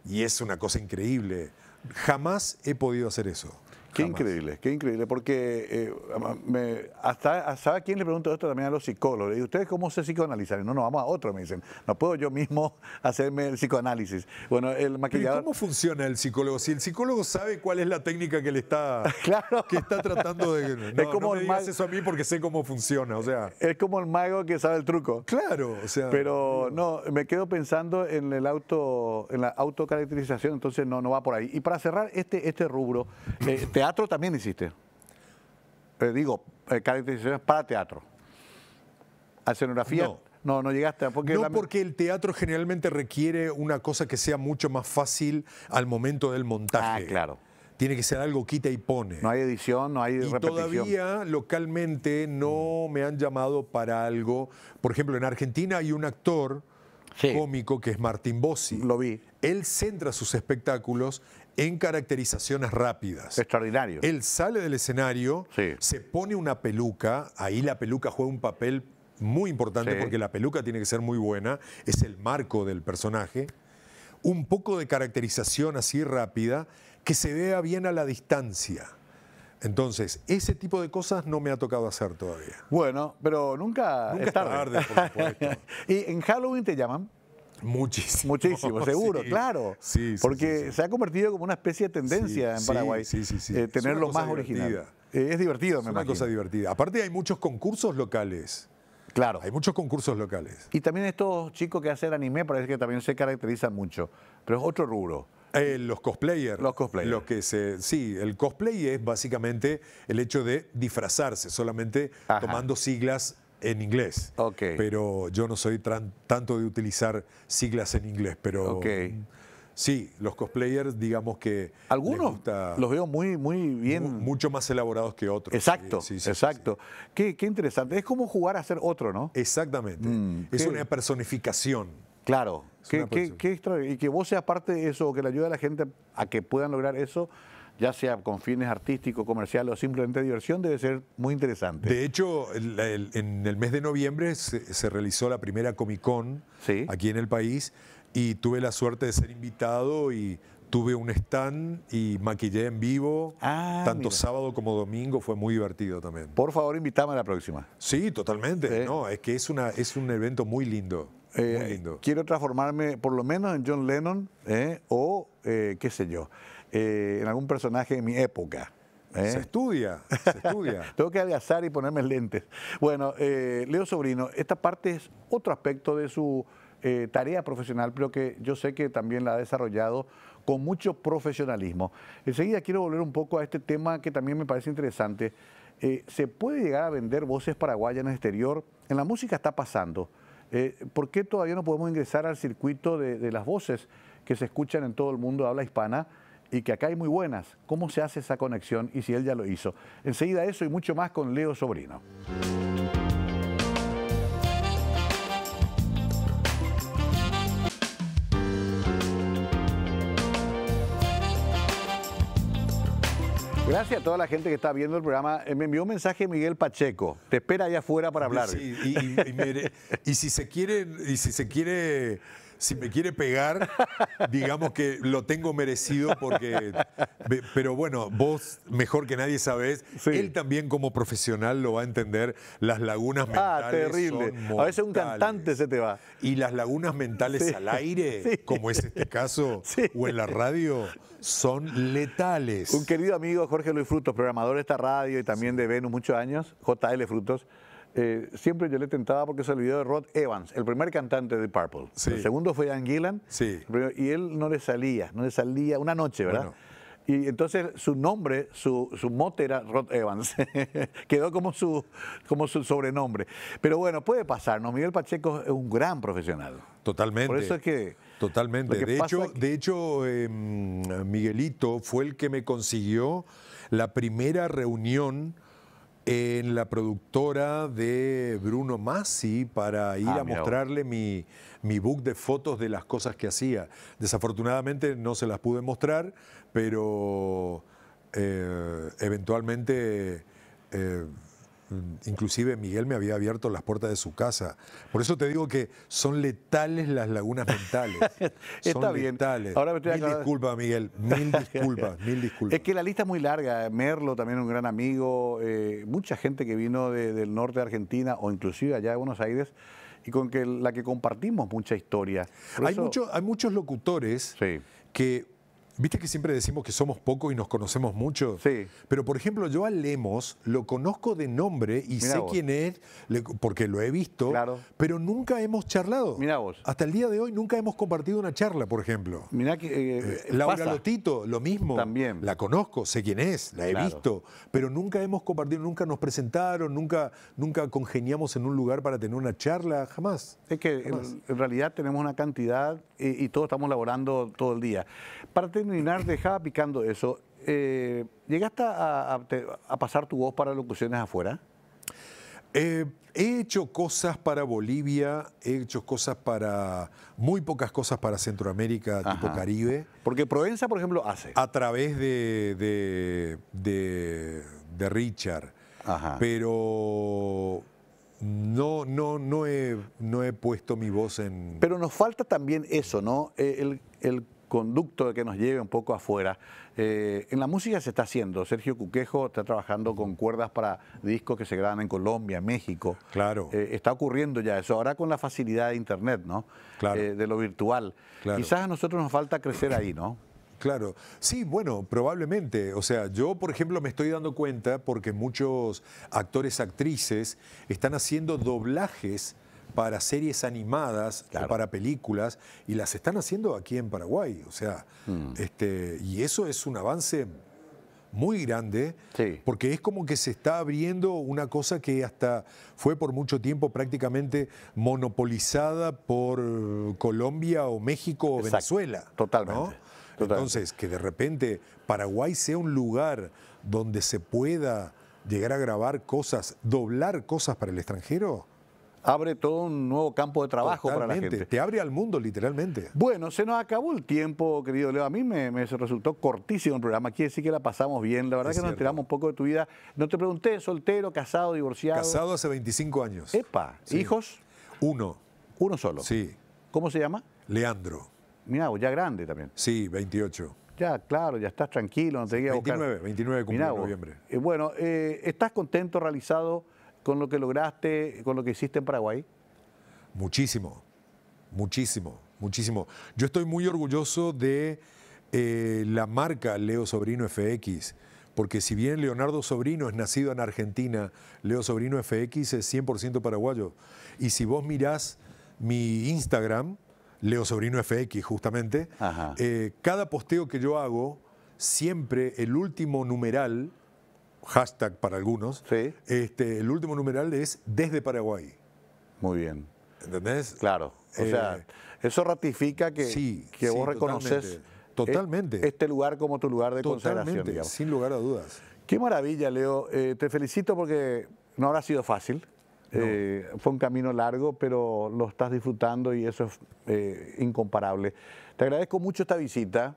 y es una cosa increíble. Jamás he podido hacer eso. Qué Jamás. increíble, porque ¿sabe a quién le pregunto esto también? A los psicólogos. ¿Y ustedes cómo se psicoanalizan? No, vamos a otro, me dicen. No puedo yo mismo hacerme el psicoanálisis. Bueno, el ¿Y maquillador... cómo funciona el psicólogo? Si el psicólogo sabe cuál es la técnica que le está, Claro. que está tratando de... No, Es como no me el digas mago. eso a mí porque sé cómo funciona, o sea... Es como el mago que sabe el truco. Claro, o sea... Pero no, me quedo pensando en en la autocaracterización, entonces no va por ahí. Y para cerrar este rubro, teatro también hiciste. Caracterizaciones para teatro. ¿A escenografía? No llegaste a... Porque el teatro generalmente requiere una cosa que sea mucho más fácil al momento del montaje. Ah, claro. Tiene que ser algo quita y pone. No hay edición, no hay Y repetición. todavía localmente no me han llamado para algo. Por ejemplo, en Argentina hay un actor cómico que es Martín Bossi. Lo vi. Él centra sus espectáculos en caracterizaciones rápidas. Extraordinario. Él sale del escenario, Sí. se pone una peluca, ahí la peluca juega un papel muy importante Sí. porque la peluca tiene que ser muy buena, es el marco del personaje. Un poco de caracterización así rápida, que se vea bien a la distancia. Entonces, ese tipo de cosas no me ha tocado hacer todavía. Bueno, pero nunca Nunca es tarde. por supuesto. ¿Y en Halloween te llaman? Muchísimo. Muchísimo, seguro, Sí. claro. Sí, porque se ha convertido como una especie de tendencia en Paraguay. Sí. Es tener una lo cosa más original. divertida. Es divertido, Es me una imagino. cosa divertida. Aparte hay muchos concursos locales. Claro. Hay muchos concursos locales. Y también estos chicos que hacen anime parece que también se caracterizan mucho. Pero es otro rubro. Los cosplayers. Los cosplayers. Sí, el cosplay es básicamente el hecho de disfrazarse, solamente Ajá. tomando siglas en inglés. Ok. Pero yo no soy tanto de utilizar siglas en inglés, pero Ok. sí, los cosplayers, digamos que les Algunos gusta los veo muy bien. mucho más elaborados que otros. Exacto, Sí, sí, exacto. Qué interesante. Es como jugar a ser otro, ¿no? Exactamente. Es qué- una personificación. Claro. Es una persona. Qué extraordinario. Y que vos seas parte de eso, o que le ayude a la gente a que puedan lograr eso, ya sea con fines artísticos, comerciales o simplemente de diversión, debe ser muy interesante. De hecho, en el mes de noviembre se realizó la primera Comic Con Sí. aquí en el país y tuve la suerte de ser invitado y tuve un stand y maquillé en vivo, tanto mira. sábado como domingo, fue muy divertido también. Por favor, invítame a la próxima. Sí, totalmente. Sí. No, es que es un evento muy lindo. Muy lindo. Quiero transformarme por lo menos en John Lennon o qué sé yo, en algún personaje de mi época. Se estudia, se estudia. Tengo que adelgazar y ponerme lentes. Bueno, Leo Sobrino, esta parte es otro aspecto de su tarea profesional, pero que yo sé que también la ha desarrollado con mucho profesionalismo. Enseguida quiero volver un poco a este tema que también me parece interesante. ¿Se puede llegar a vender voces paraguayas en el exterior? En la música está pasando. ¿Por qué todavía no podemos ingresar al circuito de las voces que se escuchan en todo el mundo de habla hispana y que acá hay muy buenas? ¿Cómo se hace esa conexión y si él ya lo hizo? Enseguida eso y mucho más con Leo Sobrino. Gracias a toda la gente que está viendo el programa. Me envió un mensaje Miguel Pacheco. Te espera allá afuera para hablar. Sí, y si se quiere, si me quiere pegar, digamos que lo tengo merecido porque, pero bueno, vos mejor que nadie sabés, Sí. él también como profesional lo va a entender, las lagunas mentales terrible. son A veces un mortales. cantante se te va. Y las lagunas mentales Sí. al aire, Sí. como es este caso, Sí. o en la radio, son letales. Un querido amigo, Jorge Luis Frutos, programador de esta radio y también de Venus muchos años, JL Frutos, siempre yo le tentaba porque se olvidó de Rod Evans, el primer cantante de Purple. Sí. El segundo fue Ian Gillan. Sí. Y él no le salía una noche, ¿verdad? Bueno. Y entonces su nombre, su mote era Rod Evans. Quedó como su sobrenombre. Pero bueno, puede pasarnos. Miguel Pacheco es un gran profesional. Totalmente. Por eso es que... Totalmente. lo que pasa De hecho, Miguelito fue el que me consiguió la primera reunión en la productora de Bruno Masi para ir a mira mostrarle mi book de fotos de las cosas que hacía. Desafortunadamente no se las pude mostrar, pero eventualmente Inclusive Miguel me había abierto las puertas de su casa. Por eso te digo que son letales las lagunas mentales. Está son bien. letales. Ahora me estoy Mil disculpas, Miguel. Mil disculpas, mil disculpas. Es que la lista es muy larga. Merlo, también un gran amigo, mucha gente que vino del norte de Argentina o inclusive allá de Buenos Aires y con la que compartimos mucha historia. Hay muchos locutores sí. que... Viste que siempre decimos que somos pocos y nos conocemos mucho. Sí. Pero, por ejemplo, yo a Lemos lo conozco de nombre y Mirá sé vos. quién es, porque lo he visto, Claro. pero nunca hemos charlado. Mirá vos. Hasta el día de hoy nunca hemos compartido una charla, por ejemplo. Mirá que Laura pasa. Lotito, lo mismo. También. La conozco, sé quién es, la he Claro. visto, pero nunca hemos compartido, nunca nos presentaron, nunca congeniamos en un lugar para tener una charla, jamás. Es que en realidad tenemos una cantidad y todos estamos laborando todo el día. Para terminar, dejaba picando eso. ¿Llegaste a pasar tu voz para locuciones afuera? He hecho cosas para Bolivia, he hecho cosas para, muy pocas cosas para Centroamérica, tipo Ajá. Caribe, Porque Provenza, por ejemplo, hace. a través de Richard. Ajá. Pero no he puesto mi voz en... Pero nos falta también eso, ¿no? El conducto que nos lleve un poco afuera. En la música se está haciendo. Sergio Cuquejo está trabajando con cuerdas para discos que se graban en Colombia, México. Claro. Está ocurriendo ya eso. Ahora con la facilidad de Internet, ¿no? Claro. De lo virtual. Claro. Quizás a nosotros nos falta crecer ahí, ¿no? Claro, sí, bueno, probablemente. O sea, yo, por ejemplo, me estoy dando cuenta porque muchos actores, actrices están haciendo doblajes para series animadas, Claro. para películas, y las están haciendo aquí en Paraguay. O sea, y eso es un avance muy grande, Sí. porque es como que se está abriendo una cosa que hasta fue por mucho tiempo prácticamente monopolizada por Colombia o México o Exacto. Venezuela. Totalmente. ¿no? Totalmente. Entonces, que de repente Paraguay sea un lugar donde se pueda llegar a grabar cosas, doblar cosas para el extranjero. Abre todo un nuevo campo de trabajo para la Totalmente. gente. Te abre al mundo, literalmente. Bueno, se nos acabó el tiempo, querido Leo. A mí me resultó cortísimo el programa. Quiere decir que la pasamos bien. La verdad Es que nos cierto. enteramos un poco de tu vida. No te pregunté, soltero, casado, divorciado. Casado hace 25 años. Epa, Sí. ¿hijos? Uno, Uno solo. sí. ¿Cómo se llama? Leandro, Mirá, vos, ya grande también. sí, 28. Ya, claro, ya estás tranquilo, no te llegues a buscar. 29 cumplió Mirá en vos. noviembre. Bueno, ¿estás contento, realizado con lo que lograste, con lo que hiciste en Paraguay? Muchísimo, muchísimo, muchísimo. Yo estoy muy orgulloso de la marca Leo Sobrino FX, porque si bien Leonardo Sobrino es nacido en Argentina, Leo Sobrino FX es 100% paraguayo. Y si vos mirás mi Instagram, Leo Sobrino FX justamente, Ajá. cada posteo que yo hago, siempre el último numeral, hashtag para algunos, Sí. el último numeral es desde Paraguay. Muy bien. ¿Entendés? Claro. O sea, eso ratifica que, sí, que vos sí, reconoces totalmente. este lugar como tu lugar de consagración, Totalmente, digamos. sin lugar a dudas. Qué maravilla, Leo. Te felicito porque no habrá sido fácil. Fue un camino largo, pero lo estás disfrutando y eso es incomparable. Te agradezco mucho esta visita.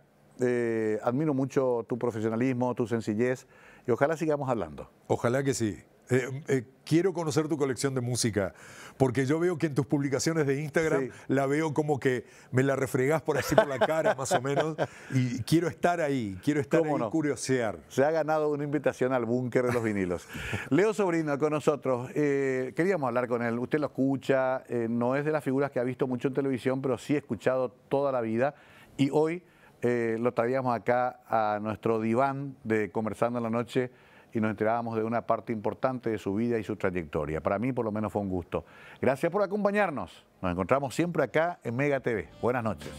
Admiro mucho tu profesionalismo, tu sencillez y ojalá sigamos hablando. Ojalá que sí. Quiero conocer tu colección de música, porque yo veo que en tus publicaciones de Instagram Sí. la veo como que me la refregás por así por la cara, más o menos, y quiero estar ahí, ¿Cómo no? curiosear. Se ha ganado una invitación al búnker de los vinilos. Leo Sobrino con nosotros. Queríamos hablar con él. Usted lo escucha, no es de las figuras que ha visto mucho en televisión, pero sí he escuchado toda la vida. Y hoy lo traíamos acá a nuestro diván de Conversando en la Noche y nos enterábamos de una parte importante de su vida y su trayectoria. Para mí, por lo menos, fue un gusto. Gracias por acompañarnos. Nos encontramos siempre acá en Mega TV. Buenas noches.